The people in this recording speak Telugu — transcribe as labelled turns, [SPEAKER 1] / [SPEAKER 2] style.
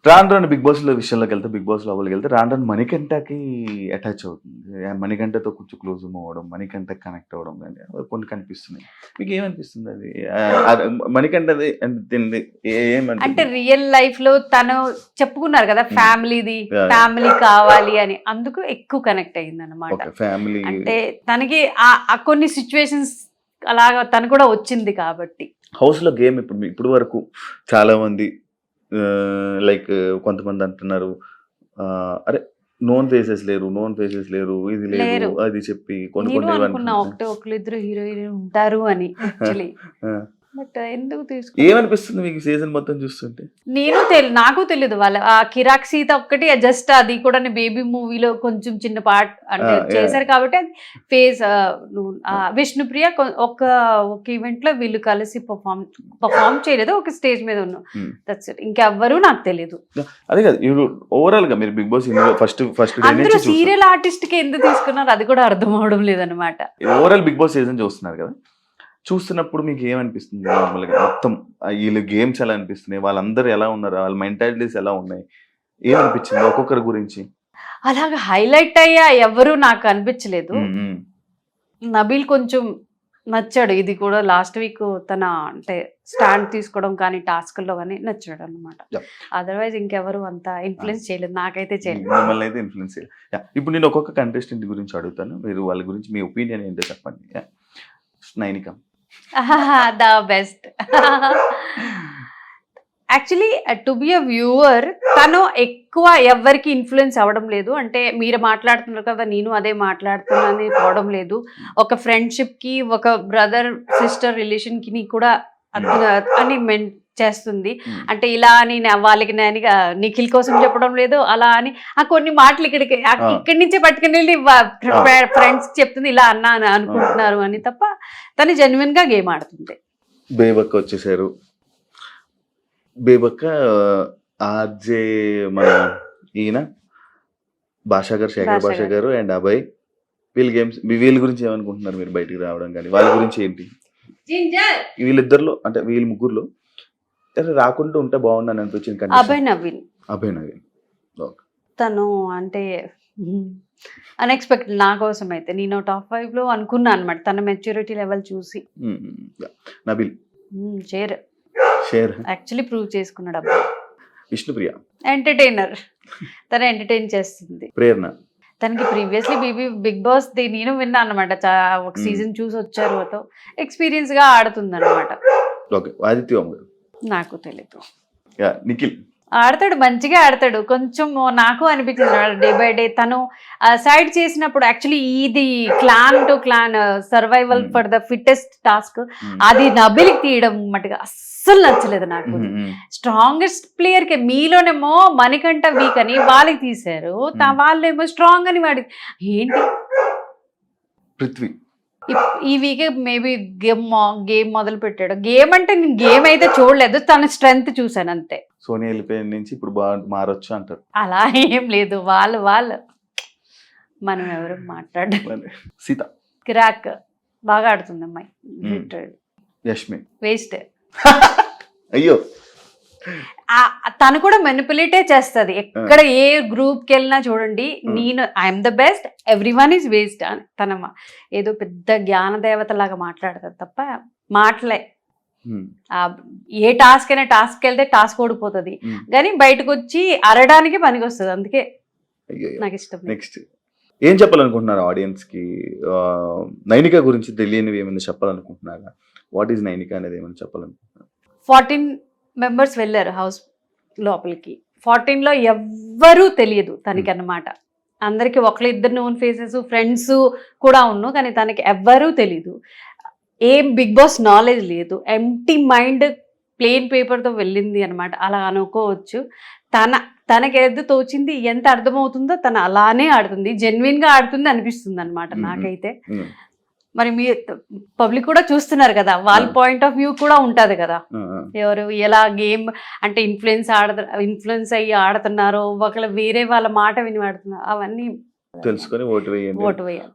[SPEAKER 1] రాను రాను బిగ్ బాస్ లో విషయంలోకి వెళ్తే, బిగ్ బాస్ లోపలికి వెళ్తే రాను రాను మణికంఠకి అటాచ్ అవుతుంది. మణికంఠతో కొంచెం క్లోజ్ అవ్వడం, మణికంఠ కనెక్ట్ అవ్వడం కానీ కొన్ని కనిపిస్తున్నాయి. మీకు ఏమనిపిస్తుంది అది? మణికంఠది అంటే
[SPEAKER 2] అంటే రియల్ లైఫ్ లో తను చెప్పుకున్నారు కదా ఫ్యామిలీది,
[SPEAKER 1] Yeah.
[SPEAKER 2] ఫ్యామిలీ కావాలి అని, అందుకు ఎక్కువ కనెక్ట్ అయ్యింది అనమాట.
[SPEAKER 1] ఫ్యామిలీ
[SPEAKER 2] అంటే తనకి ఆ కొన్ని సిచ్యువేషన్స్ అలాగా తను కూడా వచ్చింది కాబట్టి.
[SPEAKER 1] హౌస్ లో గేమ్ ఇప్పుడు వరకు చాలా మంది లైక్ కొంతమంది అంటున్నారు అరే నోన్ ఫేసెస్ లేరు ఇది లేదు
[SPEAKER 2] లేరు.
[SPEAKER 1] అది చెప్పి కొన్ని
[SPEAKER 2] నేను
[SPEAKER 1] కొన్ని
[SPEAKER 2] అనుకున్నా ఒకళ్ళు ఇద్దరు హీరోయిన్ ఉంటారు అని యాక్చువల్లీ, బట్ ఎందుకు తీసుకు
[SPEAKER 1] ఏమనిపిస్తుంది మీకు సీజన్ మొత్తం చూస్తుంటే?
[SPEAKER 2] నాకు తెలియదు వాళ్ళ ఆ కిరాక్ సీత ఒక్కటి జస్ట్, అది కూడా బేబీ మూవీలో కొంచెం చిన్న పార్ట్ అంటే చేశారు కాబట్టి అది ఫేస్. విష్ణుప్రియ ఒక ఈవెంట్ లో వీళ్ళు కలిసి పర్ఫామ్ చేయలేదు, ఒక స్టేజ్ మీద ఉన్నాం, దట్స్ ఇట్. ఇంకెవ్వరూ నాకు తెలియదు.
[SPEAKER 1] అదే కదా ఓవరాల్ గా మీరు బిగ్ బాస్ ఫస్ట్
[SPEAKER 2] అందరూ సీరియల్ ఆర్టిస్ట్ కి ఎందుకు తీసుకున్నారు అది కూడా అర్థం అవడం లేదనమాట.
[SPEAKER 1] ఓవరాల్ బిగ్ బాస్ సీజన్ చూస్తున్నారు కదా, చూస్తున్నప్పుడు మీకు ఏమనిపిస్తుంది? నార్మల్గా మొత్తం వీళ్ళు గేమ్స్ ఎలా అనిపిస్తున్నాయి, వాళ్ళందరూ ఎలా ఉన్నారు, వాళ్ళ మెంటాలిటీస్ ఎలా ఉన్నాయి, ఏమనిపించింది ఒక్కొక్కరి గురించి?
[SPEAKER 2] అలాగా హైలైట్ అయ్యా ఎవరు నాకు అనిపించలేదు. నబీల్ కొంచెం నచ్చాడు, ఇది కూడా లాస్ట్ వీక్ తన అంటే స్టాండ్ తీసుకోవడం కానీ టాస్క్లో కానీ నచ్చాడు అనమాట. అదర్వైజ్ ఇంకెవరు అంత ఇన్ఫ్లుయెన్స్ చేయలేదు, నాకైతే చేయలేదు.
[SPEAKER 1] మిమ్మల్ని అయితే ఇన్ఫ్లుయెన్స్ చేయలేదు. ఇప్పుడు నేను ఒక్కొక్క కంటెస్టెంట్ గురించి అడుగుతాను, మీరు వాళ్ళ గురించి మీ ఒపీనియన్ ఏంటో చెప్పండి. Nainika
[SPEAKER 2] the best. Actually to be a viewer, తను ఎక్కువ ఎవరికి ఇన్ఫ్లుయెన్స్ అవ్వడం లేదు. అంటే మీరు మాట్లాడుతున్నారు కదా, నేను అదే మాట్లాడుతున్నాను పోవడం లేదు. ఒక ఫ్రెండ్షిప్కి, ఒక బ్రదర్ సిస్టర్ రిలేషన్కి కూడా అని చేస్తుంది. అంటే ఇలా అని వాళ్ళకి నేను నిఖిల్ కోసం చెప్పడం లేదు, అలా అని ఆ కొన్ని మాటలు ఇక్కడి నుంచే పట్టుకుని వెళ్ళి ఫ్రెండ్స్ చెప్తుంది, ఇలా అన్నా అని అనుకుంటున్నారు అని తప్ప తను జెన్యున్ గా గేమ్ ఆడుతుంది.
[SPEAKER 1] బేబక్క వచ్చేసారు. బేబక్క ఆర్జే మన ఈయన భాషా గారు, శేఖర్ భాషా గారు అండ్ అభయ్, వీళ్ళ గురించి ఏమనుకుంటున్నారు మీరు? బయటికి రావడం కానీ వాళ్ళ గురించి ఏంటి? వీళ్ళిద్దరిలో అంటే వీళ్ళ ముగ్గురులో రాకుండా ఉంటే బాగుందని అనిపించింది.
[SPEAKER 2] అభయ్ నవీన్ తను అంటే అన్ఎక్స్పెక్టెడ్ నా కోసం అయితే. నేను టాప్ 5 లో అనుకున్నా అనమాట తన మెచ్యూరిటీ లెవెల్ చూసి.
[SPEAKER 1] నబీల్
[SPEAKER 2] షేర్ యాక్చువల్లీ ప్రూవ్ చేసుకున్నాడు. అబ్బాయి
[SPEAKER 1] విష్ణుప్రియ
[SPEAKER 2] ఎంటర్టైనర్, తను ఎంటర్టైన్ చేస్తుంది.
[SPEAKER 1] ప్రేరణ
[SPEAKER 2] తనకి ప్రీవియస్లీ బిగ్ బాస్ నేను విన్నా అనమాట, ఒక సీజన్ చూసి వచ్చారు, ఎక్స్పీరియన్స్ గా ఆడుతుంది అనమాట.
[SPEAKER 1] ఆదిత్య
[SPEAKER 2] నాకు తెలీదు.
[SPEAKER 1] నిఖిల్
[SPEAKER 2] ఆడతాడు, మంచిగా ఆడతాడు. కొంచెం నాకు అనిపించింది డే బై డే తను సైడ్ చేసినప్పుడు. యాక్చువల్లీ ఇది clan to clan survival for the fittest task, అది నబిలికి తీయడం మటుగా అస్సలు నచ్చలేదు నాకు. స్ట్రాంగెస్ట్ ప్లేయర్ కి మీలోనేమో మణికంఠ వీక్ అని వాళ్ళకి తీశారు, వాళ్ళేమో స్ట్రాంగ్ అని వాడి ఏంటి.
[SPEAKER 1] పృథ్వీ
[SPEAKER 2] ఈ వీక్ మేబీ గేమ్ మొదలు పెట్టాడు. గేమ్ అంటే నేను గేమ్ అయితే చూడలేదు, తన స్ట్రెంగ్త్ చూసాను అంతే.
[SPEAKER 1] సోనియా వెళ్ళిపోయిన నుంచి ఇప్పుడు మారొచ్చు అంటారు.
[SPEAKER 2] అలా ఏం లేదు, వాళ్ళు మనం ఎవరు మాట్లాడాలి.
[SPEAKER 1] సీత
[SPEAKER 2] కిరాక్ బాగా ఆడుతుంది అమ్మాయి.
[SPEAKER 1] యష్మి
[SPEAKER 2] వేస్ట్.
[SPEAKER 1] అయ్యో
[SPEAKER 2] తను కూడా మెనిపులేటే చేస్తుంది. ఎక్కడ ఏ గ్రూప్ కి వెళ్ళినా చూడండి, నేను I'm the best, every one is waste అని తన ఏదో పెద్ద జ్ఞాన దేవత లాగా మాట్లాడుతుంది తప్ప మాటలే. ఏ టాస్క్ అయినా టాస్క్ వెళ్తే టాస్క్ ఓడిపోతుంది, కానీ బయటకు వచ్చి అరడానికి పనికి వస్తుంది. అందుకే నాకు ఇష్టం.
[SPEAKER 1] నెక్స్ట్ ఏం చెప్పాలనుకుంటున్నారు ఆడియన్స్ కి? నైనిక గురించి తెలియనివి ఏమైనా చెప్పాలనుకుంటున్నారా? వాట్ ఈజ్ నైనిక అనేది ఏమైనా చెప్పాలనుకుంటున్నారు? 14
[SPEAKER 2] మెంబర్స్ వెళ్ళారు హౌస్ లోపలికి. 14 లో ఎవ్వరూ తెలియదు తనకి అన్నమాట. అందరికి ఒకళ్ళు ఇద్దరు నోన్ ఫేసెస్ ఫ్రెండ్స్ కూడా ఉన్నావు, కానీ తనకి ఎవ్వరూ తెలీదు. ఏం బిగ్ బాస్ నాలెడ్జ్ లేదు, ఎంటీ మైండ్, ప్లెయిన్ పేపర్తో వెళ్ళింది అనమాట. అలా అనుకోవచ్చు. తనకి ఏది తోచింది, ఎంత అర్థమవుతుందో తను అలానే ఆడుతుంది, జెన్యున్ గా ఆడుతుంది అనిపిస్తుంది అనమాట నాకైతే. మరి మీ పబ్లిక్ కూడా చూస్తున్నారు కదా, వాళ్ళ పాయింట్ ఆఫ్ వ్యూ కూడా ఉంటది కదా, ఎవరు ఎలా గేమ్ అంటే ఇన్ఫ్లుయెన్స్ అయ్యి ఆడుతున్నారో, ఒకళ్ళు వేరే వాళ్ళ మాట విని ఆడుతున్నారు, అవన్నీ
[SPEAKER 1] తెలుసుకొని ఓటు వేయాలి.